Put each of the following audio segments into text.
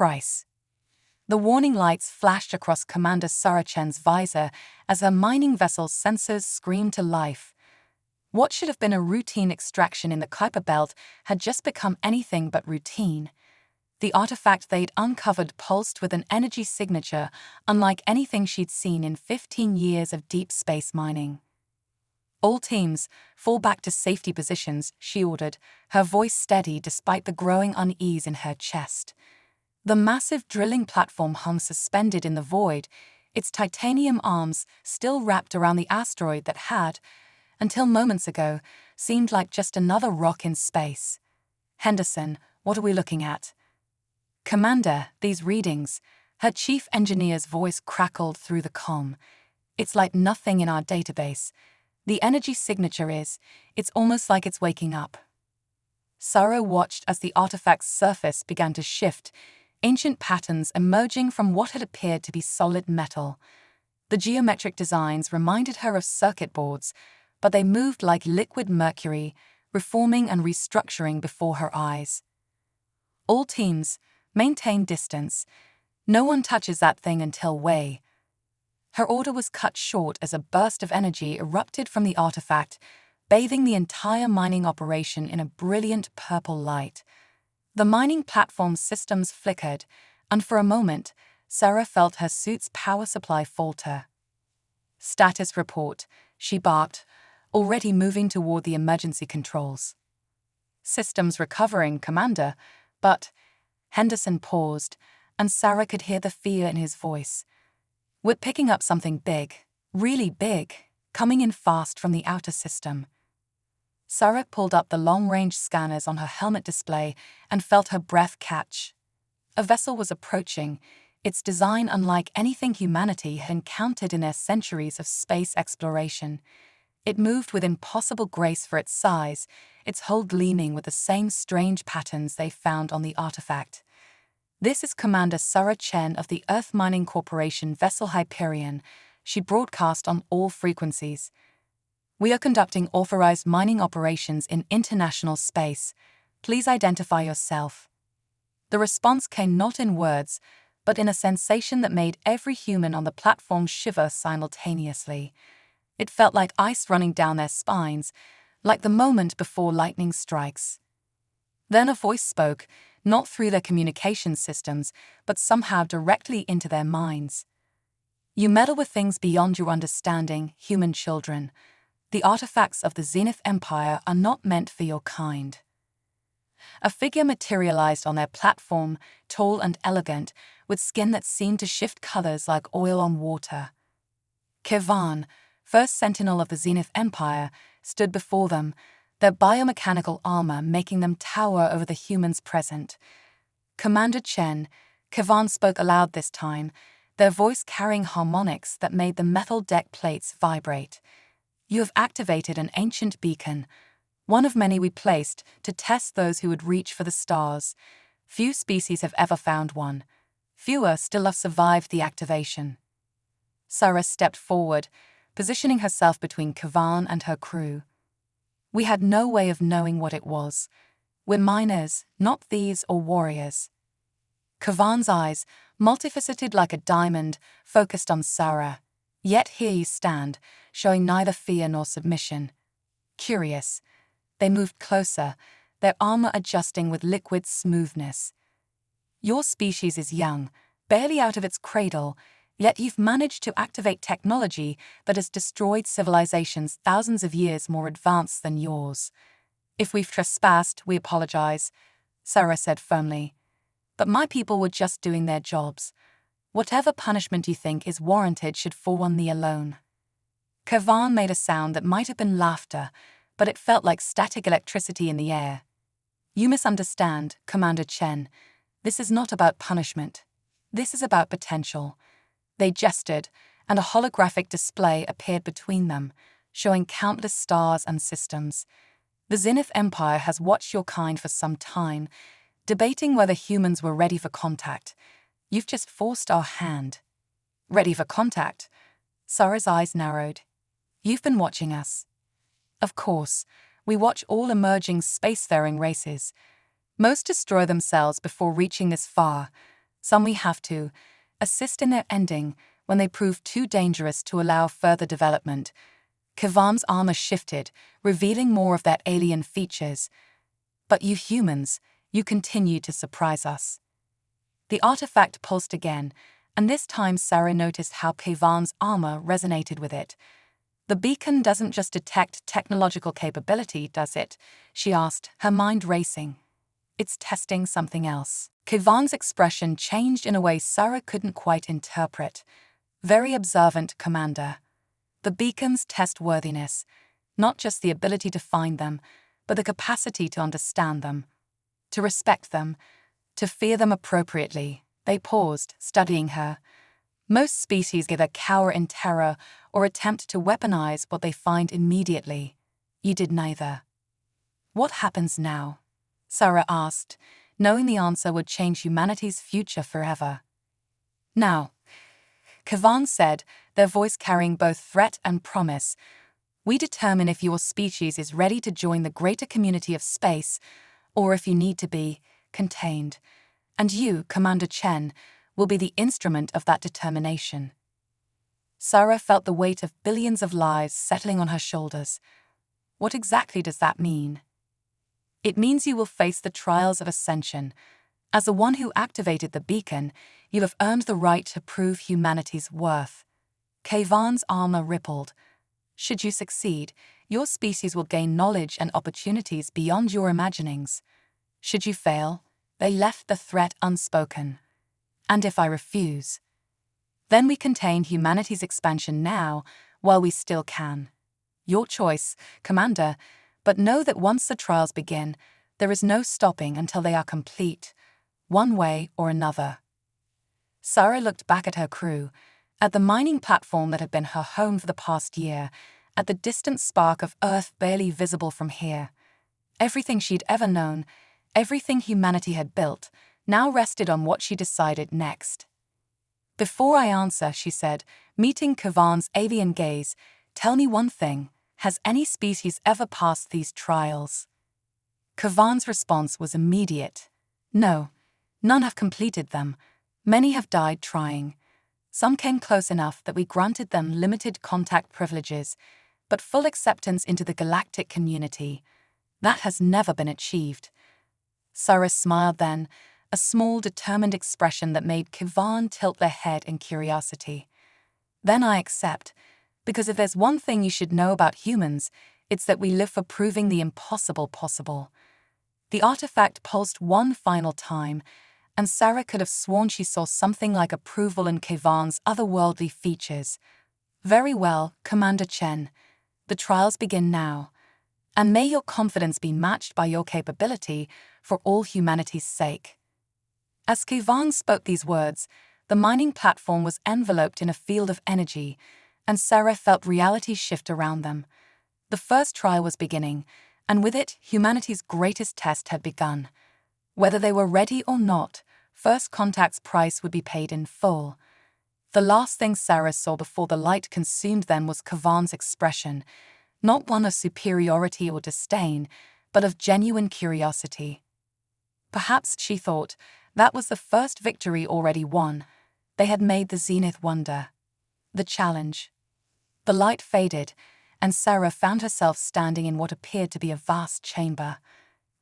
Price. The warning lights flashed across Commander Sarah Chen's visor as her mining vessel's sensors screamed to life. What should have been a routine extraction in the Kuiper Belt had just become anything but routine. The artifact they'd uncovered pulsed with an energy signature unlike anything she'd seen in 15 years of deep space mining. "All teams, fall back to safety positions," she ordered, her voice steady despite the growing unease in her chest. The massive drilling platform hung suspended in the void, its titanium arms still wrapped around the asteroid that had, until moments ago, seemed like just another rock in space. "Henderson, what are we looking at?" "Commander, these readings," her chief engineer's voice crackled through the comm. "It's like nothing in our database. The energy signature it's almost like it's waking up." Sarah watched as the artifact's surface began to shift, ancient patterns emerging from what had appeared to be solid metal. The geometric designs reminded her of circuit boards, but they moved like liquid mercury, reforming and restructuring before her eyes. "All teams, maintain distance. No one touches that thing until way." Her order was cut short as a burst of energy erupted from the artifact, bathing the entire mining operation in a brilliant purple light. The mining platform's systems flickered, and for a moment, Sarah felt her suit's power supply falter. "Status report," she barked, already moving toward the emergency controls. "Systems recovering, Commander, but—" Henderson paused, and Sarah could hear the fear in his voice. "We're picking up something big, really big, coming in fast from the outer system." Sarah pulled up the long-range scanners on her helmet display and felt her breath catch. A vessel was approaching, its design unlike anything humanity had encountered in their centuries of space exploration. It moved with impossible grace for its size, its hull gleaming with the same strange patterns they found on the artifact. "This is Commander Sarah Chen of the Earth Mining Corporation vessel Hyperion," she broadcast on all frequencies. "We are conducting authorized mining operations in international space. Please identify yourself." The response came not in words, but in a sensation that made every human on the platform shiver simultaneously. It felt like ice running down their spines, like the moment before lightning strikes. Then a voice spoke, not through their communication systems, but somehow directly into their minds. "You meddle with things beyond your understanding, human children. The artifacts of the Zenith Empire are not meant for your kind." A figure materialized on their platform, tall and elegant, with skin that seemed to shift colors like oil on water. Kevan, first sentinel of the Zenith Empire, stood before them, their biomechanical armor making them tower over the humans present. "Commander Chen," Kevan spoke aloud this time, their voice carrying harmonics that made the metal deck plates vibrate. "You have activated an ancient beacon, one of many we placed to test those who would reach for the stars. Few species have ever found one. Fewer still have survived the activation." Sarah stepped forward, positioning herself between Kevan and her crew. "We had no way of knowing what it was. We're miners, not thieves or warriors." Kevan's eyes, multifaceted like a diamond, focused on Sarah. "Yet here you stand, showing neither fear nor submission." Curious. They moved closer, their armor adjusting with liquid smoothness. "Your species is young, barely out of its cradle, yet you've managed to activate technology that has destroyed civilizations thousands of years more advanced than yours. If we've trespassed, we apologize," Sarah said firmly. "But my people were just doing their jobs. Whatever punishment you think is warranted should fall on me alone." Kevan made a sound that might have been laughter, but it felt like static electricity in the air. "You misunderstand, Commander Chen. This is not about punishment. This is about potential." They gestured, and a holographic display appeared between them, showing countless stars and systems. "The Zenith Empire has watched your kind for some time, debating whether humans were ready for contact. You've just forced our hand." "Ready for contact?" Sarah's eyes narrowed. "You've been watching us." "Of course, we watch all emerging spacefaring races. Most destroy themselves before reaching this far. Some we have to assist in their ending when they prove too dangerous to allow further development. Kavan's armor shifted, revealing more of their alien features. But you humans, you continue to surprise us. The artifact pulsed again, and this time Sarah noticed how Kavan's armor resonated with it. The beacon doesn't just detect technological capability, does it? She asked, her mind racing. It's testing something else. Kavan's expression changed in a way Sarah couldn't quite interpret. Very observant, Commander. The beacons test worthiness, not just the ability to find them, but the capacity to understand them, to respect them, to fear them appropriately. They paused, studying her. Most species either cower in terror or attempt to weaponize what they find immediately. You did neither. What happens now? Sarah asked, knowing the answer would change humanity's future forever. Now, Kavan said, their voice carrying both threat and promise, we determine if your species is ready to join the greater community of space, or if you need to be contained. And you, Commander Chen, will be the instrument of that determination. Sarah felt the weight of billions of lives settling on her shoulders. What exactly does that mean? It means you will face the trials of ascension. As the one who activated the beacon, you have earned the right to prove humanity's worth. Kavan's armor rippled. Should you succeed, your species will gain knowledge and opportunities beyond your imaginings. Should you fail, they left the threat unspoken. And if I refuse, then we contain humanity's expansion now, while we still can. Your choice, Commander, but know that once the trials begin, there is no stopping until they are complete, one way or another. Sarah looked back at her crew, at the mining platform that had been her home for the past year, at the distant spark of Earth barely visible from here. Everything she'd ever known, everything humanity had built, now rested on what she decided next. Before I answer, she said, meeting Kavan's alien gaze, tell me one thing, has any species ever passed these trials? Kavan's response was immediate. No, none have completed them. Many have died trying. Some came close enough that we granted them limited contact privileges, but full acceptance into the galactic community. That has never been achieved. Sarah smiled then, a small, determined expression that made Kavan tilt their head in curiosity. Then I accept, because if there's one thing you should know about humans, it's that we live for proving the impossible possible. The artifact pulsed one final time, and Sarah could have sworn she saw something like approval in Kavan's otherworldly features. Very well, Commander Chen. The trials begin now. And may your confidence be matched by your capability for all humanity's sake. As Kavan spoke these words, the mining platform was enveloped in a field of energy, and Sarah felt reality shift around them. The first trial was beginning, and with it, humanity's greatest test had begun. Whether they were ready or not, First Contact's price would be paid in full. The last thing Sarah saw before the light consumed them was Kavan's expression, not one of superiority or disdain, but of genuine curiosity. Perhaps, she thought, that was the first victory already won. They had made the zenith wonder. The challenge. The light faded, and Sarah found herself standing in what appeared to be a vast chamber.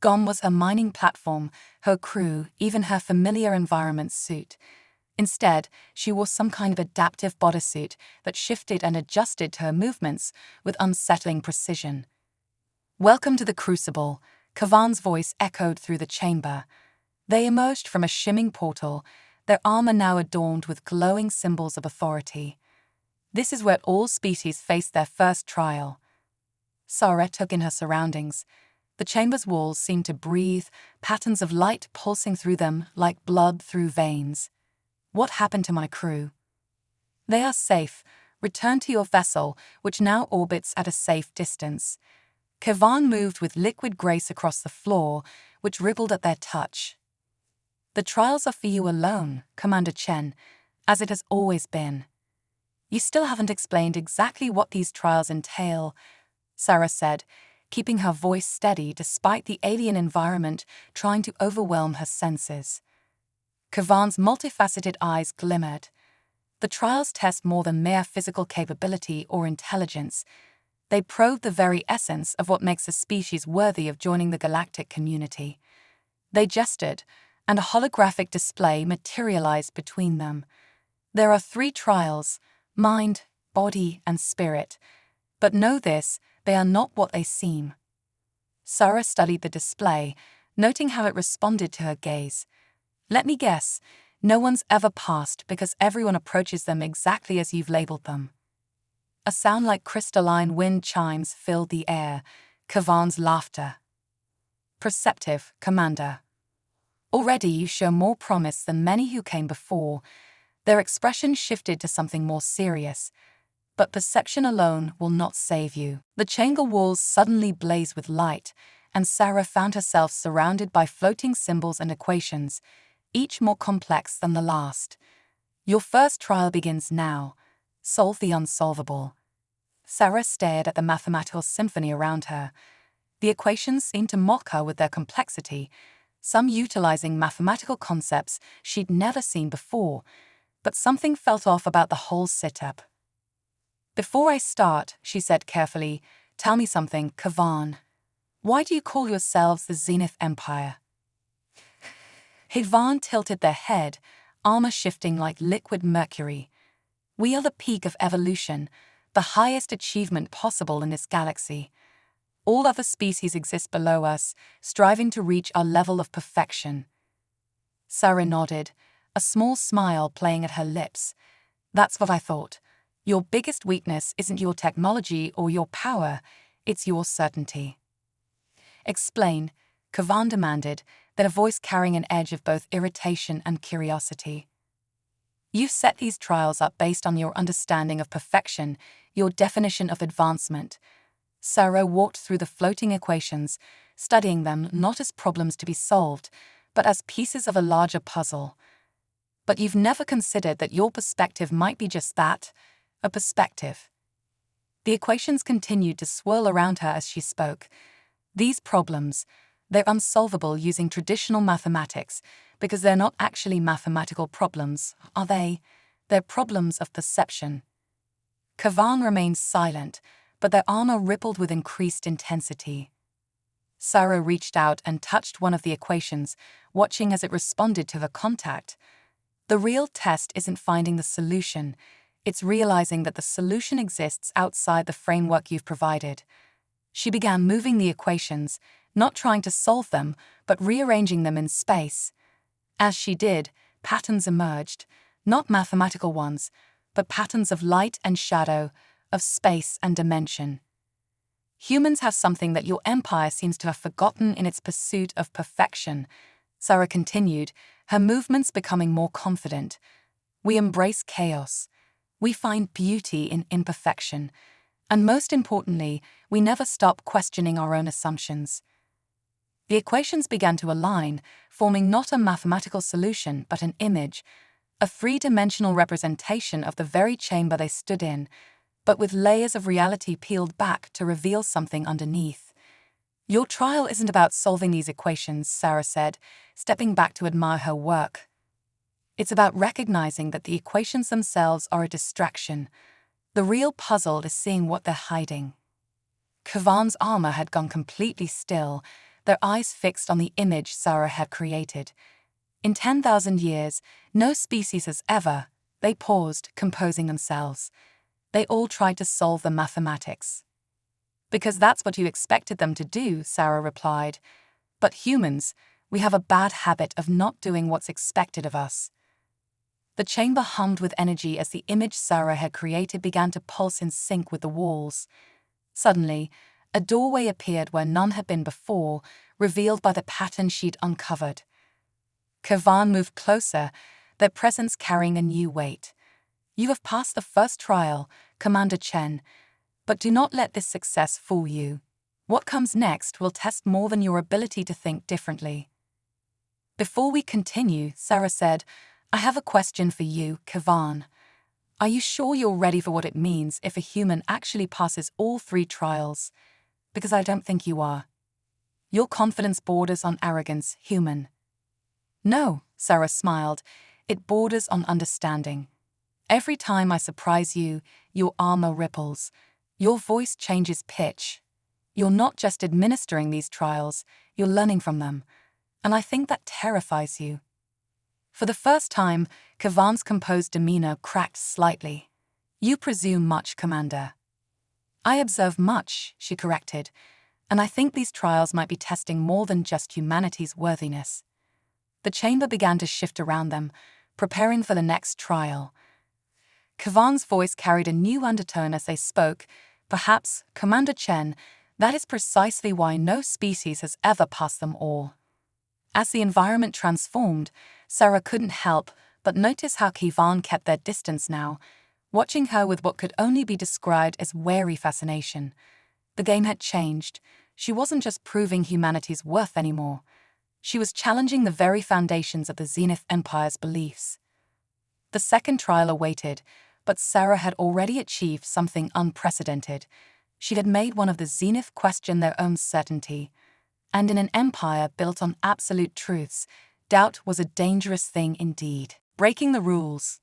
Gone was her mining platform, her crew, even her familiar environment suit. Instead, she wore some kind of adaptive bodysuit that shifted and adjusted to her movements with unsettling precision. Welcome to the Crucible, Kavan's voice echoed through the chamber. They emerged from a shimming portal, their armor now adorned with glowing symbols of authority. This is where all species face their first trial. Sarah took in her surroundings. The chamber's walls seemed to breathe, patterns of light pulsing through them like blood through veins. What happened to my crew? They are safe. Return to your vessel, which now orbits at a safe distance. Kavan moved with liquid grace across the floor, which rippled at their touch. The trials are for you alone, Commander Chen, as it has always been. You still haven't explained exactly what these trials entail, Sarah said, keeping her voice steady despite the alien environment trying to overwhelm her senses. Kavan's multifaceted eyes glimmered. The trials test more than mere physical capability or intelligence. They probe the very essence of what makes a species worthy of joining the galactic community. They gestured, and a holographic display materialized between them. There are 3 trials: mind, body, and spirit. But know this, they are not what they seem. Sarah studied the display, noting how it responded to her gaze. Let me guess, no one's ever passed because everyone approaches them exactly as you've labeled them. A sound like crystalline wind chimes filled the air, Kavan's laughter. Perceptive, Commander. Already you show more promise than many who came before. Their expression shifted to something more serious. But perception alone will not save you. The chamber walls suddenly blazed with light, and Sarah found herself surrounded by floating symbols and equations, each more complex than the last. Your first trial begins now. Solve the unsolvable. Sarah stared at the mathematical symphony around her. The equations seemed to mock her with their complexity, some utilizing mathematical concepts she'd never seen before, but something felt off about the whole setup. Before I start, she said carefully, tell me something, Kavan. Why do you call yourselves the Zenith Empire? Kavan tilted their head, armor shifting like liquid mercury. We are the peak of evolution, the highest achievement possible in this galaxy. All other species exist below us, striving to reach our level of perfection. Sarah nodded, a small smile playing at her lips. That's what I thought. Your biggest weakness isn't your technology or your power, it's your certainty. Explain, Kavan demanded, then a voice carrying an edge of both irritation and curiosity. You've set these trials up based on your understanding of perfection, your definition of advancement. Sarah walked through the floating equations, studying them not as problems to be solved, but as pieces of a larger puzzle. But you've never considered that your perspective might be just that, a perspective. The equations continued to swirl around her as she spoke. These problems, they're unsolvable using traditional mathematics, because they're not actually mathematical problems, are they? They're problems of perception. Kavan remained silent, but their armor rippled with increased intensity. Sarah reached out and touched one of the equations, watching as it responded to her contact. The real test isn't finding the solution, it's realizing that the solution exists outside the framework you've provided. She began moving the equations, not trying to solve them, but rearranging them in space. As she did, patterns emerged, not mathematical ones, but patterns of light and shadow, of space and dimension. Humans have something that your empire seems to have forgotten in its pursuit of perfection, Sarah continued, her movements becoming more confident. We embrace chaos. We find beauty in imperfection. And most importantly, we never stop questioning our own assumptions. The equations began to align, forming not a mathematical solution but an image, a 3-dimensional representation of the very chamber they stood in, but with layers of reality peeled back to reveal something underneath. Your trial isn't about solving these equations, Sarah said, stepping back to admire her work. It's about recognizing that the equations themselves are a distraction. The real puzzle is seeing what they're hiding. Kavan's armor had gone completely still, their eyes fixed on the image Sarah had created. In 10,000 years, no species has ever. They paused, composing themselves. They all tried to solve the mathematics. Because that's what you expected them to do, Sarah replied. But humans, we have a bad habit of not doing what's expected of us. The chamber hummed with energy as the image Sarah had created began to pulse in sync with the walls. Suddenly, a doorway appeared where none had been before, revealed by the pattern she'd uncovered. Kavan moved closer, their presence carrying a new weight. You have passed the first trial, Commander Chen, but do not let this success fool you. What comes next will test more than your ability to think differently. Before we continue, Sarah said, I have a question for you, Kavan. Are you sure you're ready for what it means if a human actually passes all 3 trials? Because I don't think you are. Your confidence borders on arrogance, human. No, Sarah smiled. It borders on understanding. Every time I surprise you, your armor ripples. Your voice changes pitch. You're not just administering these trials, you're learning from them. And I think that terrifies you. For the first time, Kavan's composed demeanor cracked slightly. You presume much, Commander. I observe much, she corrected, and I think these trials might be testing more than just humanity's worthiness. The chamber began to shift around them, preparing for the next trial. Kavan's voice carried a new undertone as they spoke. Perhaps, Commander Chen, that is precisely why no species has ever passed them all. As the environment transformed, Sarah couldn't help but notice how Kavan kept their distance now, watching her with what could only be described as wary fascination. The game had changed. She wasn't just proving humanity's worth anymore. She was challenging the very foundations of the Zenith Empire's beliefs. The second trial awaited, but Sarah had already achieved something unprecedented. She had made one of the Zenith question their own certainty. And in an empire built on absolute truths, doubt was a dangerous thing indeed. Breaking the rules.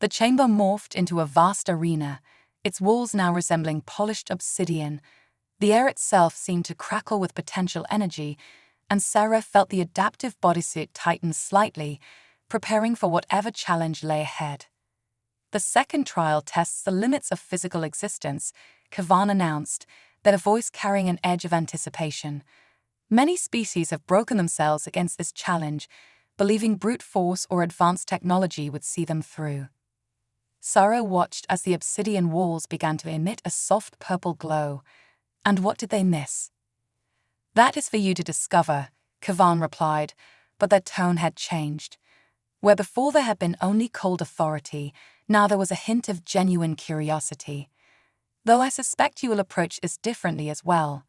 The chamber morphed into a vast arena, its walls now resembling polished obsidian. The air itself seemed to crackle with potential energy, and Sarah felt the adaptive bodysuit tighten slightly, preparing for whatever challenge lay ahead. The second trial tests the limits of physical existence, Kavan announced, their voice carrying an edge of anticipation. Many species have broken themselves against this challenge, believing brute force or advanced technology would see them through. Sarah watched as the obsidian walls began to emit a soft purple glow. And what did they miss? That is for you to discover, Kavan replied, but their tone had changed. Where before there had been only cold authority, now there was a hint of genuine curiosity. Though I suspect you will approach this differently as well.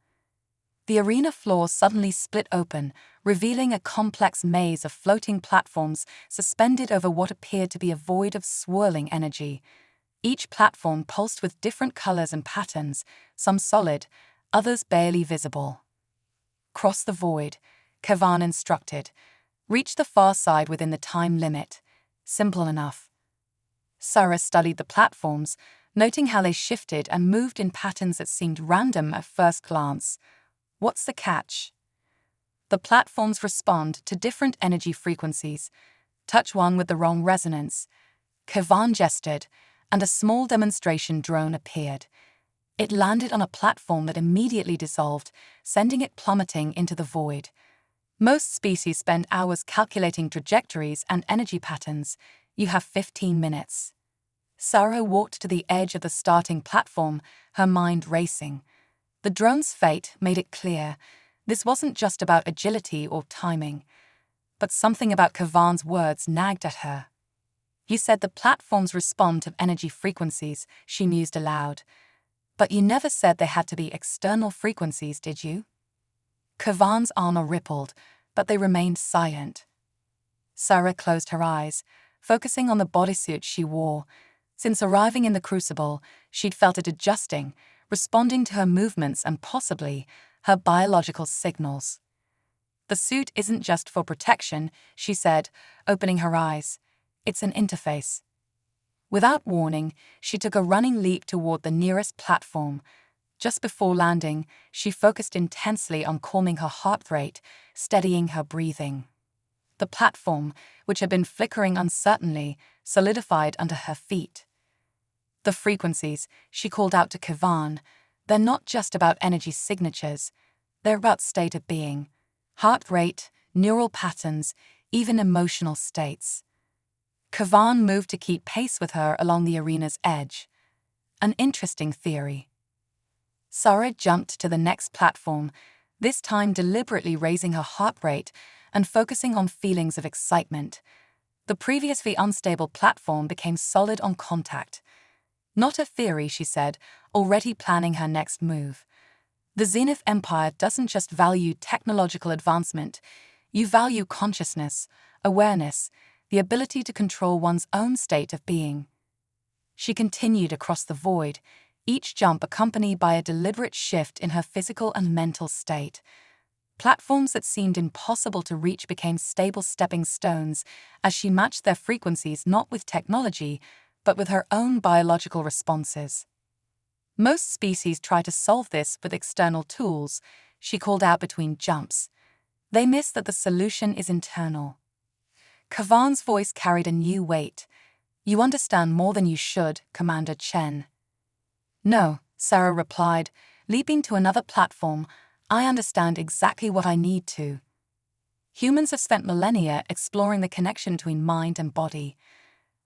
The arena floor suddenly split open, revealing a complex maze of floating platforms suspended over what appeared to be a void of swirling energy. Each platform pulsed with different colors and patterns, some solid, others barely visible. Cross the void, Kavan instructed. Reach the far side within the time limit. Simple enough. Sarah studied the platforms, noting how they shifted and moved in patterns that seemed random at first glance. What's the catch? The platforms respond to different energy frequencies. Touch one with the wrong resonance. Kavan gestured, and a small demonstration drone appeared. It landed on a platform that immediately dissolved, sending it plummeting into the void. Most species spend hours calculating trajectories and energy patterns. You have 15 minutes. Sarah walked to the edge of the starting platform, her mind racing. The drone's fate made it clear. This wasn't just about agility or timing. But something about Kavan's words nagged at her. You said the platforms respond to energy frequencies, she mused aloud. But you never said they had to be external frequencies, did you? Kavan's armor rippled, but they remained silent. Sarah closed her eyes, focusing on the bodysuit she wore. Since arriving in the Crucible, she'd felt it adjusting, responding to her movements and possibly her biological signals. The suit isn't just for protection, she said, opening her eyes. It's an interface. Without warning, she took a running leap toward the nearest platform. Just before landing, she focused intensely on calming her heart rate, steadying her breathing. The platform, which had been flickering uncertainly, solidified under her feet. The frequencies, she called out to Kavan, they're not just about energy signatures, they're about state of being. Heart rate, neural patterns, even emotional states. Kavan moved to keep pace with her along the arena's edge. An interesting theory. Sarah jumped to the next platform, this time deliberately raising her heart rate and focusing on feelings of excitement. The previously unstable platform became solid on contact. Not a theory, she said, already planning her next move. The Zenith Empire doesn't just value technological advancement. You value consciousness, awareness, the ability to control one's own state of being. She continued across the void, each jump accompanied by a deliberate shift in her physical and mental state. Platforms that seemed impossible to reach became stable stepping stones as she matched their frequencies not with technology, but with her own biological responses. Most species try to solve this with external tools, she called out between jumps. They miss that the solution is internal. Kavan's voice carried a new weight. You understand more than you should, Commander Chen. No, Sarah replied, leaping to another platform. I understand exactly what I need to. Humans have spent millennia exploring the connection between mind and body.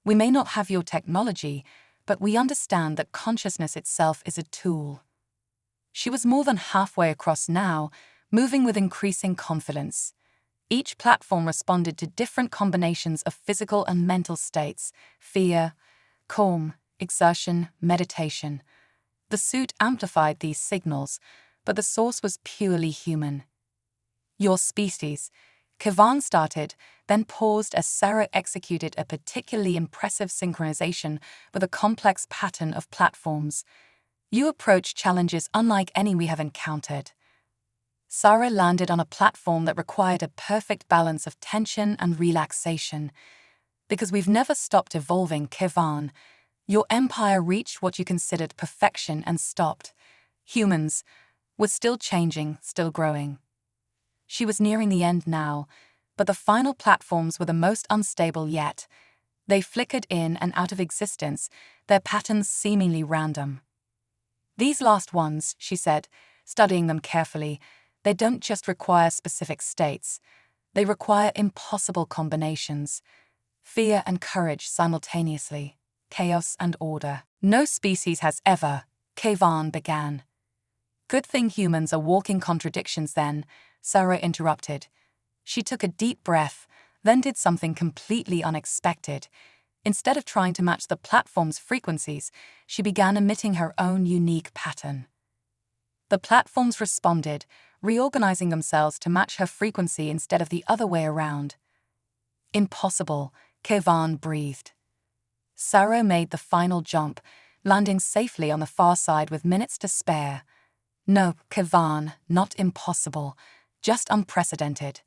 We may not have your technology, but we understand that consciousness itself is a tool. She was more than halfway across now, moving with increasing confidence. Each platform responded to different combinations of physical and mental states: fear, calm, exertion, meditation. The suit amplified these signals, but the source was purely human. Your species, Kavan started, then paused as Sarah executed a particularly impressive synchronization with a complex pattern of platforms. You approach challenges unlike any we have encountered. Sarah landed on a platform that required a perfect balance of tension and relaxation. Because we've never stopped evolving, Kavan. Your empire reached what you considered perfection and stopped. Humans were still changing, still growing. She was nearing the end now, but the final platforms were the most unstable yet. They flickered in and out of existence, their patterns seemingly random. These last ones, she said, studying them carefully, they don't just require specific states. They require impossible combinations. Fear and courage simultaneously. Chaos and order. No species has ever, Kavan began. Good thing humans are walking contradictions then, Sarah interrupted. She took a deep breath, then did something completely unexpected. Instead of trying to match the platform's frequencies, she began emitting her own unique pattern. The platforms responded, reorganizing themselves to match her frequency instead of the other way around. Impossible, Kavan breathed. Sarah made the final jump, landing safely on the far side with minutes to spare. No, Kavan, not impossible, just unprecedented.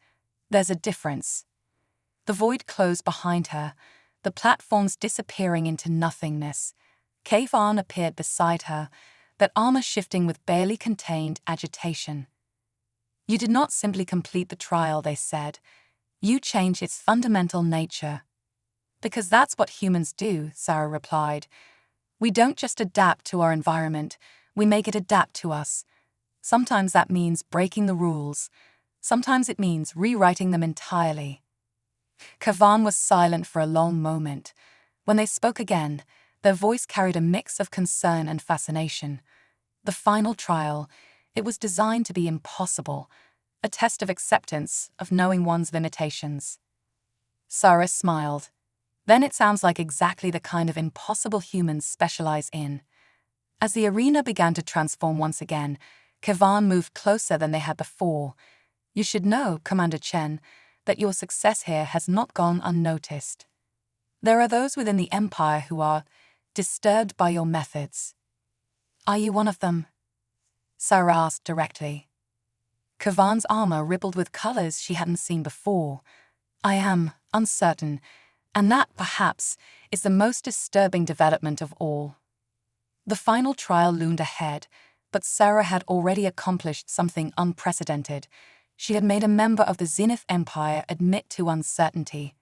There's a difference. The void closed behind her, the platforms disappearing into nothingness. Kavan appeared beside her, that armor shifting with barely contained agitation. You did not simply complete the trial, they said. You changed its fundamental nature. Because that's what humans do, Sarah replied. We don't just adapt to our environment, we make it adapt to us. Sometimes that means breaking the rules. Sometimes it means rewriting them entirely. Kavan was silent for a long moment. When they spoke again, their voice carried a mix of concern and fascination. The final trial, it was designed to be impossible, a test of acceptance, of knowing one's limitations. Sarah smiled. Then it sounds like exactly the kind of impossible humans specialize in. As the arena began to transform once again, Kavan moved closer than they had before. You should know, Commander Chen, that your success here has not gone unnoticed. There are those within the Empire who are disturbed by your methods. Are you one of them? Sarah asked directly. Kavan's armor rippled with colors she hadn't seen before. I am uncertain, and that, perhaps, is the most disturbing development of all. The final trial loomed ahead, but Sarah had already accomplished something unprecedented. She had made a member of the Zenith Empire admit to uncertainty.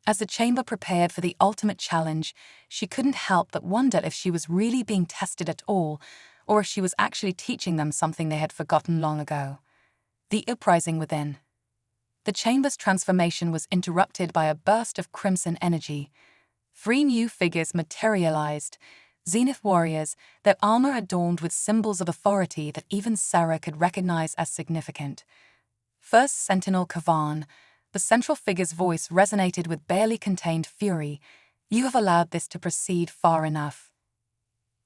As the chamber prepared for the ultimate challenge, she couldn't help but wonder if she was really being tested at all, or if she was actually teaching them something they had forgotten long ago. The uprising within. The chamber's transformation was interrupted by a burst of crimson energy. 3 new figures materialized, Zenith warriors, their armor adorned with symbols of authority that even Sarah could recognize as significant. First Sentinel Kavan, the central figure's voice resonated with barely contained fury. You have allowed this to proceed far enough.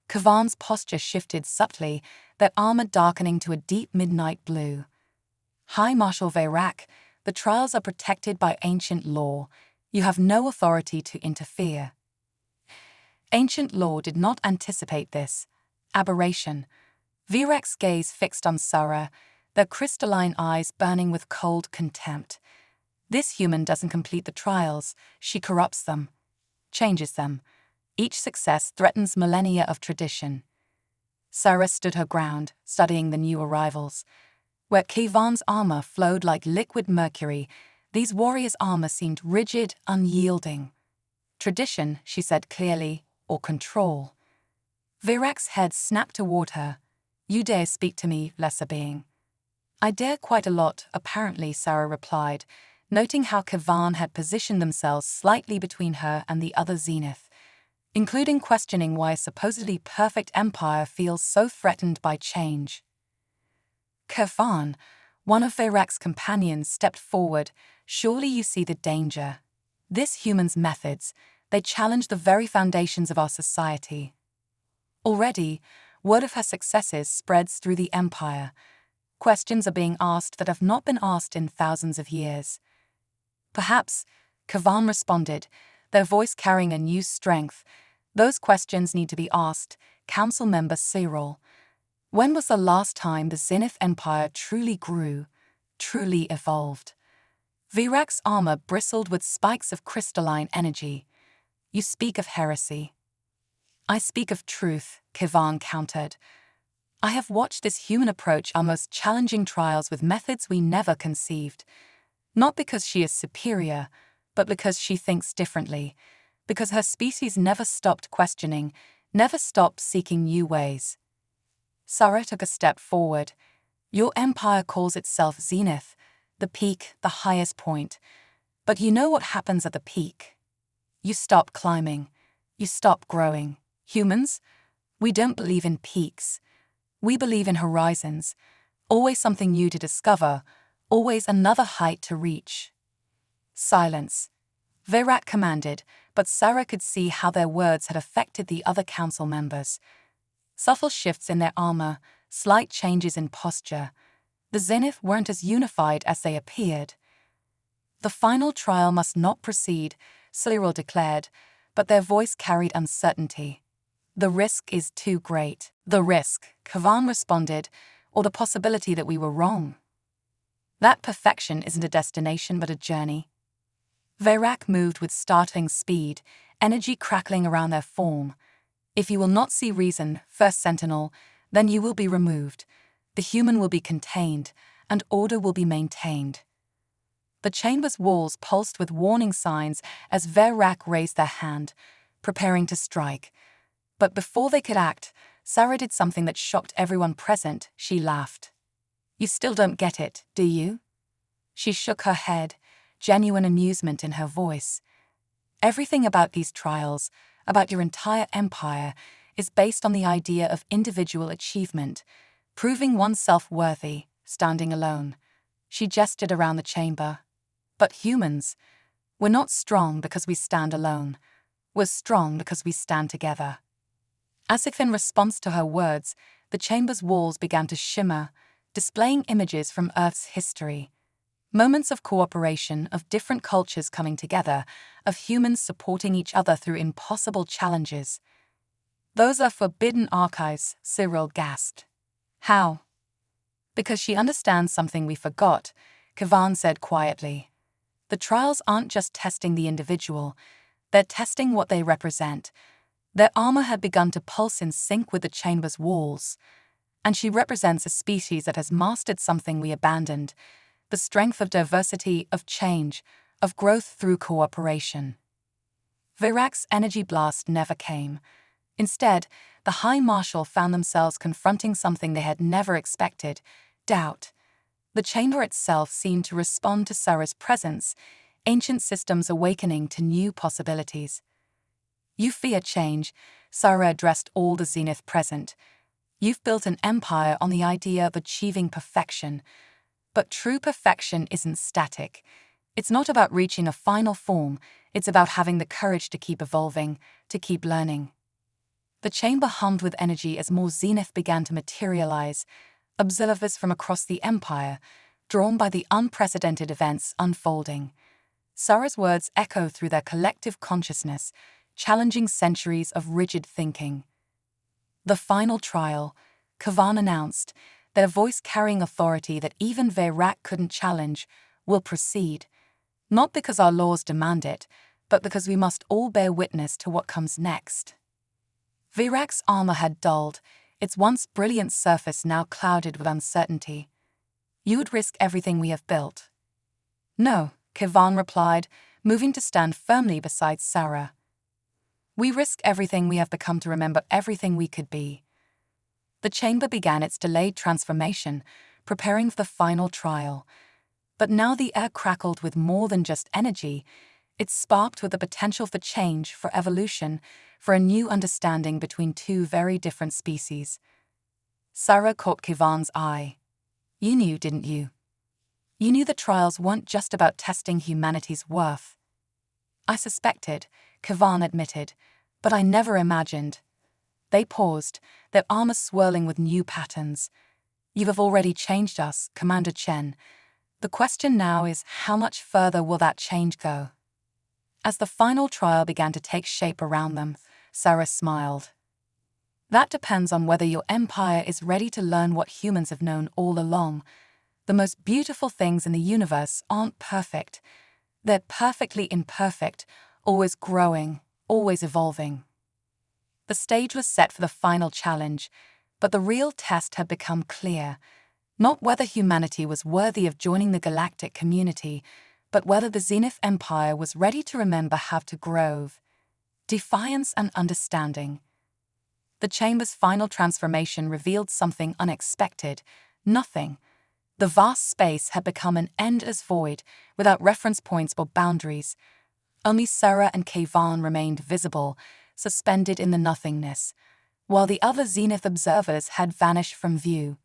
Kavan's posture shifted subtly, their armor darkening to a deep midnight blue. High Marshal Veyrak, the trials are protected by ancient law. You have no authority to interfere. Ancient law did not anticipate this. Aberration. Veyrak's gaze fixed on Sarah, their crystalline eyes burning with cold contempt. This human doesn't complete the trials, she corrupts them, changes them. Each success threatens millennia of tradition. Sarah stood her ground, studying the new arrivals. Where Kevan's armor flowed like liquid mercury, these warriors' armor seemed rigid, unyielding. Tradition, she said clearly, or control. Virak's head snapped toward her. You dare speak to me, lesser being. I dare quite a lot, apparently, Sarah replied, noting how Kevan had positioned themselves slightly between her and the other Zenith, including questioning why a supposedly perfect empire feels so threatened by change. Kevan, one of Virak's companions, stepped forward. Surely you see the danger. This human's methods, they challenge the very foundations of our society. Already, word of her successes spreads through the empire. Questions are being asked that have not been asked in thousands of years. Perhaps, Kevan responded, their voice carrying a new strength. Those questions need to be asked, Council Member Cyril. When was the last time the Zenith Empire truly grew, truly evolved? Virak's armor bristled with spikes of crystalline energy. You speak of heresy. I speak of truth, Kevan countered. I have watched this human approach our most challenging trials with methods we never conceived. Not because she is superior, but because she thinks differently, because her species never stopped questioning, never stopped seeking new ways. Sarah took a step forward. Your empire calls itself Zenith, the peak, the highest point. But you know what happens at the peak? You stop climbing. You stop growing. Humans, we don't believe in peaks. We believe in horizons. Always something new to discover, always another height to reach. Silence. Virak commanded, but Sarah could see how their words had affected the other council members. Subtle shifts in their armor, slight changes in posture. The Zenith weren't as unified as they appeared. The final trial must not proceed, Cyril declared, but their voice carried uncertainty. The risk is too great. The risk, Kevan responded, or the possibility that we were wrong. That perfection isn't a destination but a journey. Virak moved with startling speed, energy crackling around their form. If you will not see reason, first sentinel, then you will be removed. The human will be contained, and order will be maintained. The chamber's walls pulsed with warning signs as Virak raised their hand, preparing to strike. But before they could act, Sarah did something that shocked everyone present. She laughed. You still don't get it, do you? She shook her head, genuine amusement in her voice. Everything about these trials, about your entire empire, is based on the idea of individual achievement, proving oneself worthy, standing alone. She gestured around the chamber. But humans, we're not strong because we stand alone. We're strong because we stand together. As if in response to her words, the chamber's walls began to shimmer, displaying images from Earth's history. Moments of cooperation, of different cultures coming together, of humans supporting each other through impossible challenges. Those are forbidden archives, Cyril gasped. How? Because she understands something we forgot, Kevan said quietly. The trials aren't just testing the individual, they're testing what they represent. Their armor had begun to pulse in sync with the chamber's walls, and she represents a species that has mastered something we abandoned, the strength of diversity, of change, of growth through cooperation. Virak's energy blast never came. Instead, the High Marshal found themselves confronting something they had never expected, doubt. The chamber itself seemed to respond to Sarah's presence, ancient systems awakening to new possibilities. You fear change, Sarah addressed all the Zenith present. You've built an empire on the idea of achieving perfection. But true perfection isn't static. It's not about reaching a final form, it's about having the courage to keep evolving, to keep learning. The chamber hummed with energy as more Zenith began to materialize, observers from across the empire, drawn by the unprecedented events unfolding. Sarah's words echo through their collective consciousness, challenging centuries of rigid thinking. The final trial, Kevan announced, their voice carrying authority that even Veyrak couldn't challenge, will proceed. Not because our laws demand it, but because we must all bear witness to what comes next. Veyrak's armor had dulled, its once brilliant surface now clouded with uncertainty. You would risk everything we have built. No, Kayvan replied, moving to stand firmly beside Sarah. We risk everything we have become to remember everything we could be. The chamber began its delayed transformation, preparing for the final trial. But now the air crackled with more than just energy. It sparked with the potential for change, for evolution, for a new understanding between two very different species. Sarah caught Kayvan's eye. You knew, didn't you? You knew the trials weren't just about testing humanity's worth. I suspected, Kayvan admitted, but I never imagined. They paused, their armor swirling with new patterns. You have already changed us, Commander Chen. The question now is, how much further will that change go? As the final trial began to take shape around them, Sarah smiled. That depends on whether your empire is ready to learn what humans have known all along. The most beautiful things in the universe aren't perfect. They're perfectly imperfect, always growing, always evolving. The stage was set for the final challenge, but the real test had become clear. Not whether humanity was worthy of joining the galactic community, but whether the Zenith Empire was ready to remember how to grow. Defiance and understanding. The chamber's final transformation revealed something unexpected. Nothing. The vast space had become an endless void, without reference points or boundaries. Only Sarah and Kayvan remained visible, suspended in the nothingness, while the other Zenith observers had vanished from view.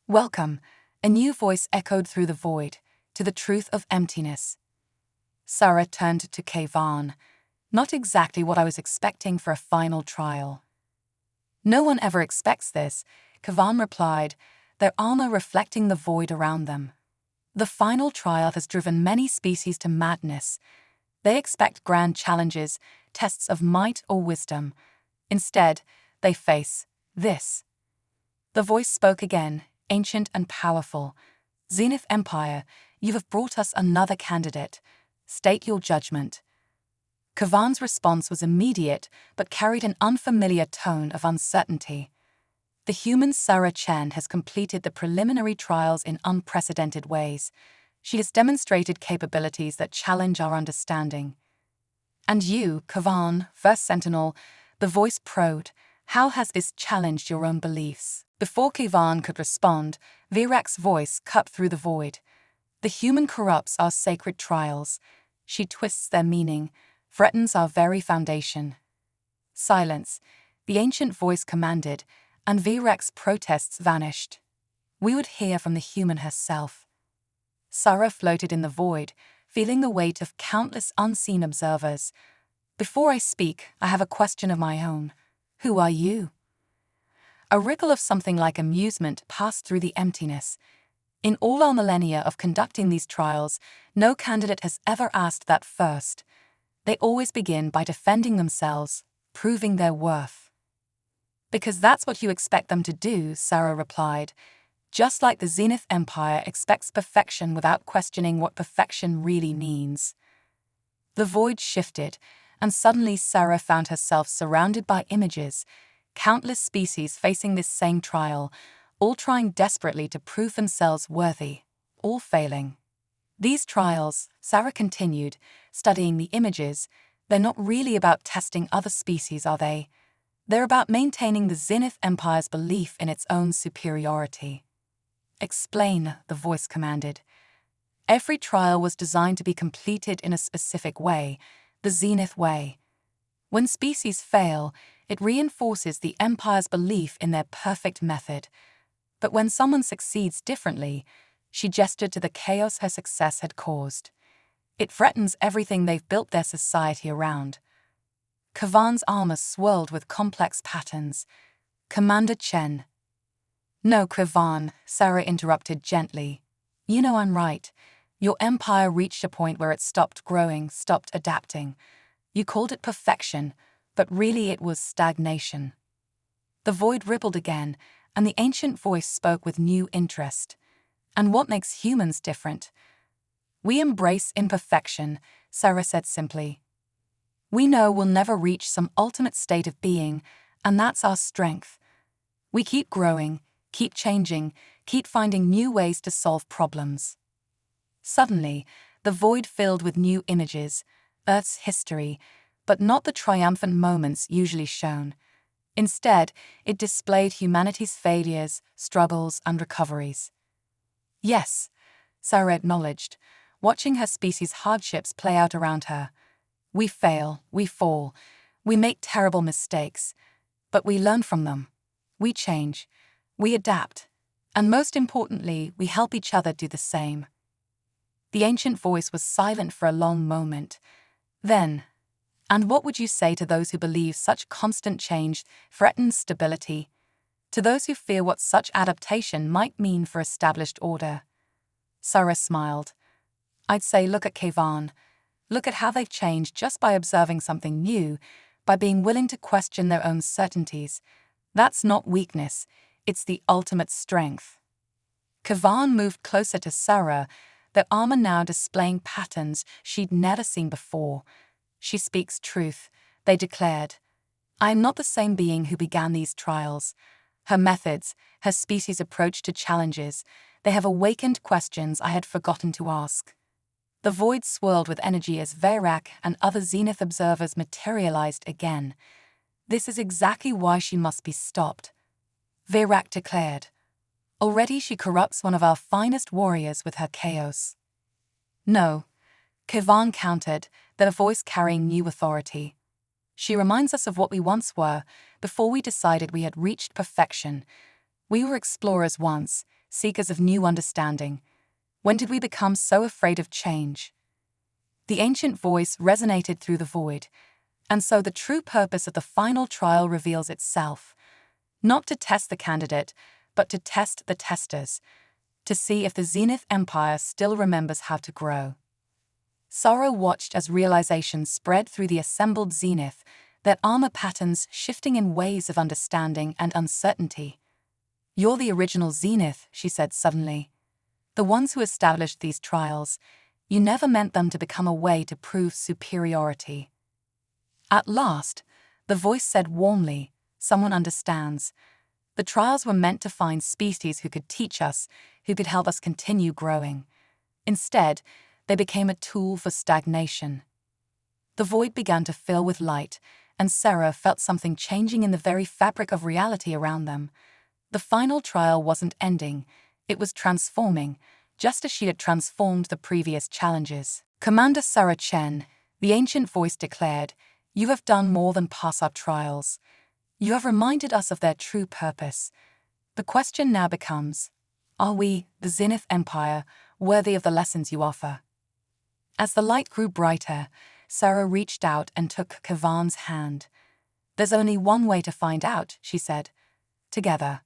Welcome, a new voice echoed through the void, to the truth of emptiness. Sarah turned to Kayvan. Not exactly what I was expecting for a final trial. No one ever expects this, Kayvan replied, their armor reflecting the void around them. The final trial has driven many species to madness. They expect grand challenges, tests of might or wisdom. Instead, they face this. The voice spoke again, ancient and powerful. Zenith Empire, you have brought us another candidate. State your judgment. Kayvan's response was immediate, but carried an unfamiliar tone of uncertainty. The human Sarah Chen has completed the preliminary trials in unprecedented ways. She has demonstrated capabilities that challenge our understanding. And you, Kayvan, First Sentinel, the voice probed, how has this challenged your own beliefs? Before Kayvan could respond, Veyrak's voice cut through the void. The human corrupts our sacred trials. She twists their meaning, threatens our very foundation. Silence, the ancient voice commanded, and Veyrak's protests vanished. We would hear from the human herself. Sarah floated in the void, feeling the weight of countless unseen observers. Before I speak, I have a question of my own. Who are you? A ripple of something like amusement passed through the emptiness. In all our millennia of conducting these trials, no candidate has ever asked that first. They always begin by defending themselves, proving their worth. Because that's what you expect them to do, Sarah replied, just like the Zenith Empire expects perfection without questioning what perfection really means. The void shifted, and suddenly Sarah found herself surrounded by images, countless species facing this same trial, all trying desperately to prove themselves worthy, all failing. These trials, Sarah continued, studying the images, they're not really about testing other species, are they? They're about maintaining the Zenith Empire's belief in its own superiority. Explain, the voice commanded. Every trial was designed to be completed in a specific way, the Zenith way. When species fail, it reinforces the Empire's belief in their perfect method. But when someone succeeds differently, she gestured to the chaos her success had caused. It threatens everything they've built their society around. Kayvan's armor swirled with complex patterns. Commander Chen. No, Kayvan, Sarah interrupted gently. You know I'm right. Your empire reached a point where it stopped growing, stopped adapting. You called it perfection, but really it was stagnation. The void rippled again, and the ancient voice spoke with new interest. And what makes humans different? We embrace imperfection, Sarah said simply. We know we'll never reach some ultimate state of being, and that's our strength. We keep growing, keep changing, keep finding new ways to solve problems. Suddenly, the void filled with new images, Earth's history, but not the triumphant moments usually shown. Instead, it displayed humanity's failures, struggles, and recoveries. Yes, Sarah acknowledged, watching her species' hardships play out around her. We fail, we fall, we make terrible mistakes, but we learn from them. We change, we adapt, and most importantly, we help each other do the same. The ancient voice was silent for a long moment. Then, and what would you say to those who believe such constant change threatens stability? To those who fear what such adaptation might mean for established order? Sarah smiled. I'd say look at Kevan. Look at how they've changed just by observing something new, by being willing to question their own certainties. That's not weakness, it's the ultimate strength. Kevan moved closer to Sarah, their armor now displaying patterns she'd never seen before. She speaks truth, they declared. I am not the same being who began these trials. Her methods, her species' approach to challenges, they have awakened questions I had forgotten to ask. The void swirled with energy as Veyrak and other Zenith observers materialized again. This is exactly why she must be stopped, Veyrak declared. Already she corrupts one of our finest warriors with her chaos. No, Kevan countered, their voice carrying new authority. She reminds us of what we once were, before we decided we had reached perfection. We were explorers once, seekers of new understanding. When did we become so afraid of change? The ancient voice resonated through the void, and so the true purpose of the final trial reveals itself. Not to test the candidate, but to test the testers, to see if the Zenith Empire still remembers how to grow. Sorrow watched as realization spread through the assembled Zenith, their armor patterns shifting in waves of understanding and uncertainty. You're the original Zenith, she said suddenly. The ones who established these trials, you never meant them to become a way to prove superiority. At last, the voice said warmly, someone understands. The trials were meant to find species who could teach us, who could help us continue growing. Instead, they became a tool for stagnation. The void began to fill with light, and Sarah felt something changing in the very fabric of reality around them. The final trial wasn't ending, it was transforming, just as she had transformed the previous challenges. Commander Sarah Chen, the ancient voice declared, you have done more than pass our trials. You have reminded us of their true purpose. The question now becomes, are we, the Zenith Empire, worthy of the lessons you offer? As the light grew brighter, Sarah reached out and took Kevan's hand. There's only one way to find out, she said. Together.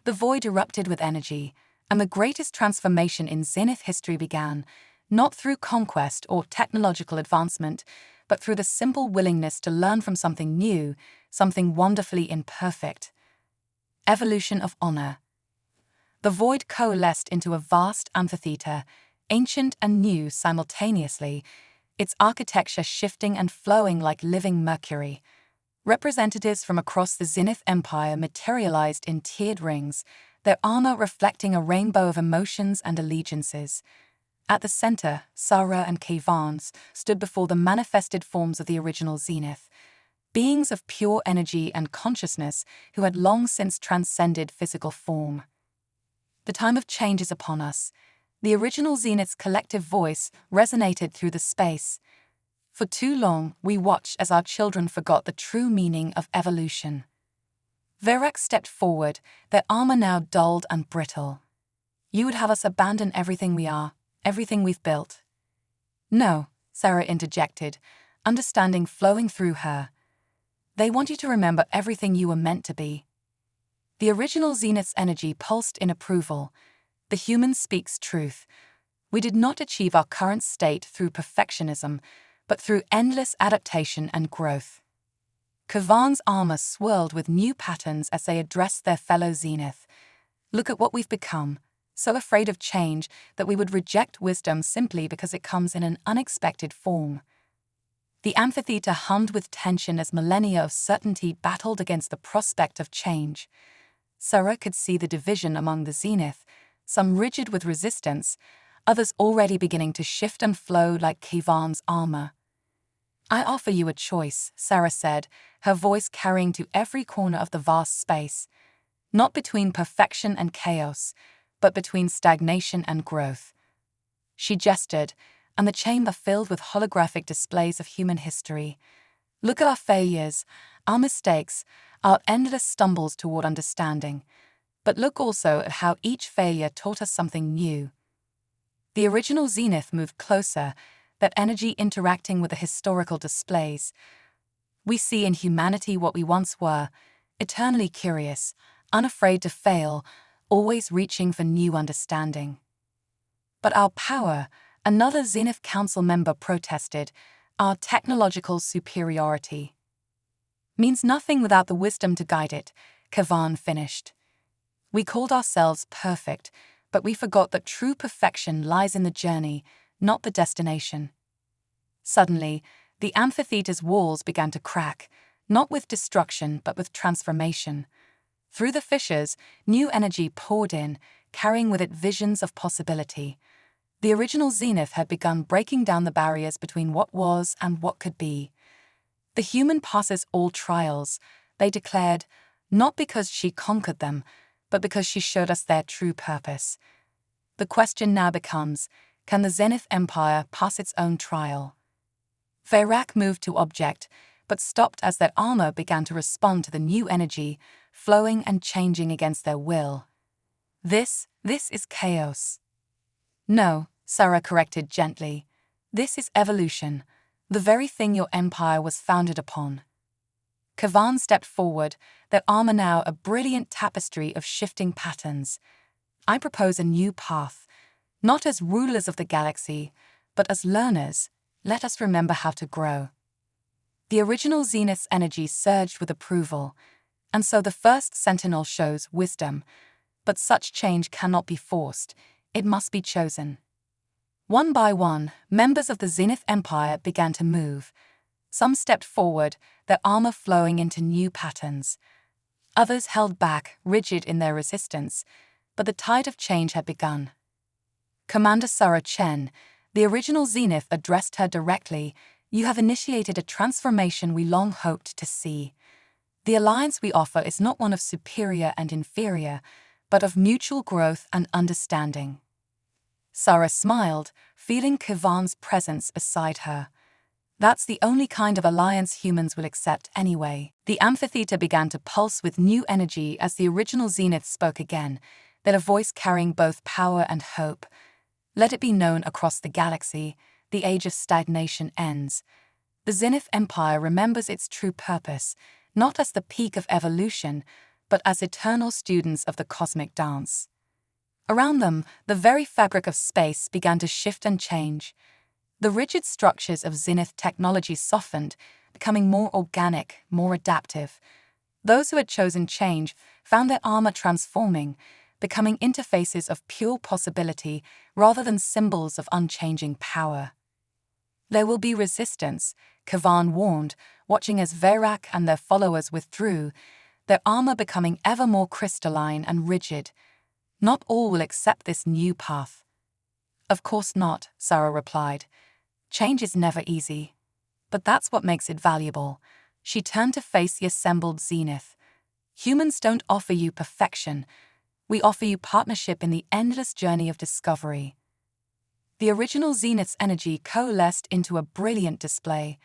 The void erupted with energy, and the greatest transformation in Zenith history began, not through conquest or technological advancement, but through the simple willingness to learn from something new, something wonderfully imperfect. Evolution of honor. The void coalesced into a vast amphitheater, ancient and new simultaneously, its architecture shifting and flowing like living mercury. Representatives from across the Zenith Empire materialized in tiered rings, their armor reflecting a rainbow of emotions and allegiances. At the center, Sarah and Kevan stood before the manifested forms of the original Zenith, beings of pure energy and consciousness who had long since transcended physical form. The time of change is upon us. The original Zenith's collective voice resonated through the space. For too long, we watched as our children forgot the true meaning of evolution. Veyrak stepped forward, their armor now dulled and brittle. You would have us abandon everything we are, everything we've built. No, Sarah interjected, understanding flowing through her. They want you to remember everything you were meant to be. The original Zenith's energy pulsed in approval. The human speaks truth. We did not achieve our current state through perfectionism, but through endless adaptation and growth. Kavan's armor swirled with new patterns as they addressed their fellow Zenith. Look at what we've become, so afraid of change that we would reject wisdom simply because it comes in an unexpected form. The amphitheater hummed with tension as millennia of certainty battled against the prospect of change. Sarah could see the division among the Zenith, some rigid with resistance, others already beginning to shift and flow like Kavan's armor. "I offer you a choice," Sarah said, her voice carrying to every corner of the vast space. "Not between perfection and chaos, but between stagnation and growth." She gestured, and the chamber filled with holographic displays of human history. "Look at our failures, our mistakes, our endless stumbles toward understanding. But look also at how each failure taught us something new." The original Zenith moved closer, that energy interacting with the historical displays. "We see in humanity what we once were, eternally curious, unafraid to fail, always reaching for new understanding." "But our power," another Zenith Council member protested, "our technological superiority means nothing without the wisdom to guide it," Kavan finished. "We called ourselves perfect, but we forgot that true perfection lies in the journey, not the destination." Suddenly, the amphitheater's walls began to crack, not with destruction but with transformation. Through the fissures, new energy poured in, carrying with it visions of possibility. The original Zenith had begun breaking down the barriers between what was and what could be. "The human passes all trials," they declared, "not because she conquered them, but because she showed us their true purpose." The question now becomes, can the Zenith Empire pass its own trial? Veyrak moved to object, but stopped as their armor began to respond to the new energy, flowing and changing against their will. This is chaos." "No," Sarah corrected gently. "This is evolution, the very thing your empire was founded upon." Kavan stepped forward, their armor now a brilliant tapestry of shifting patterns. "I propose a new path. Not as rulers of the galaxy, but as learners. Let us remember how to grow." The original Zenith's energy surged with approval, and so the first sentinel shows wisdom. But such change cannot be forced, it must be chosen. One by one, members of the Zenith Empire began to move. Some stepped forward, their armor flowing into new patterns. Others held back, rigid in their resistance, but the tide of change had begun. Commander Sarah Chen, the original Zenith, addressed her directly. "You have initiated a transformation we long hoped to see. The alliance we offer is not one of superior and inferior, but of mutual growth and understanding." Sarah smiled, feeling Kavan's presence beside her. "That's the only kind of alliance humans will accept anyway." The amphitheater began to pulse with new energy as the original Zenith spoke again, then a voice carrying both power and hope. "Let it be known across the galaxy, the age of stagnation ends. The Zenith Empire remembers its true purpose, not as the peak of evolution, but as eternal students of the cosmic dance." Around them, the very fabric of space began to shift and change. The rigid structures of Zenith technology softened, becoming more organic, more adaptive. Those who had chosen change found their armor transforming, becoming interfaces of pure possibility rather than symbols of unchanging power. "There will be resistance," Kavan warned, watching as Veyrak and their followers withdrew, their armor becoming ever more crystalline and rigid. "Not all will accept this new path." "Of course not," Sarah replied. "Change is never easy. But that's what makes it valuable." She turned to face the assembled Zenith. "Humans don't offer you perfection. We offer you partnership in the endless journey of discovery." The original Zenith's energy coalesced into a brilliant display,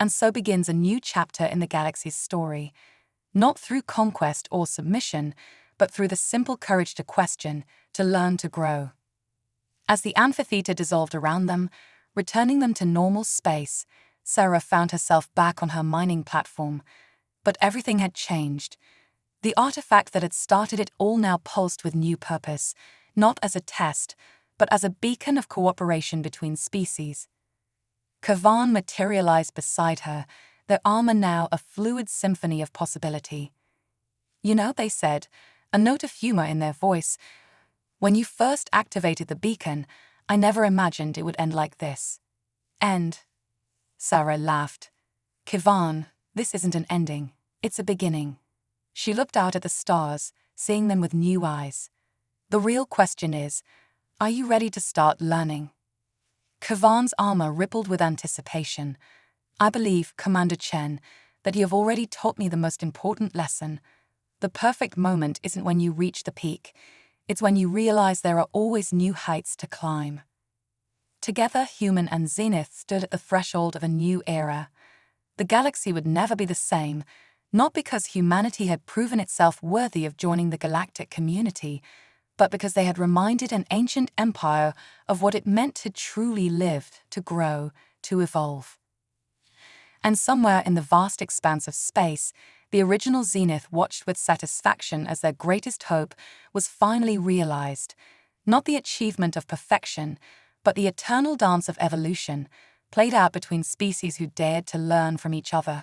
and so begins a new chapter in the galaxy's story, not through conquest or submission, but through the simple courage to question, to learn, to grow. As the amphitheater dissolved around them, returning them to normal space, Sarah found herself back on her mining platform. But everything had changed. The artifact that had started it all now pulsed with new purpose, not as a test, but as a beacon of cooperation between species. Kavan materialized beside her, their armor now a fluid symphony of possibility. You know, they said, a note of humor in their voice, when you first activated the beacon, I never imagined it would end like this. End. Sarah laughed. Kivan, this isn't an ending, it's a beginning. She looked out at the stars, seeing them with new eyes. The real question is, are you ready to start learning? Kivan's armor rippled with anticipation. I believe, Commander Chen, that you have already taught me the most important lesson. The perfect moment isn't when you reach the peak. It's when you realize there are always new heights to climb. Together, Human and Zenith stood at the threshold of a new era. The galaxy would never be the same, not because humanity had proven itself worthy of joining the galactic community, but because they had reminded an ancient empire of what it meant to truly live, to grow, to evolve. And somewhere in the vast expanse of space, the original Zenith watched with satisfaction as their greatest hope was finally realized. Not the achievement of perfection, but the eternal dance of evolution, played out between species who dared to learn from each other.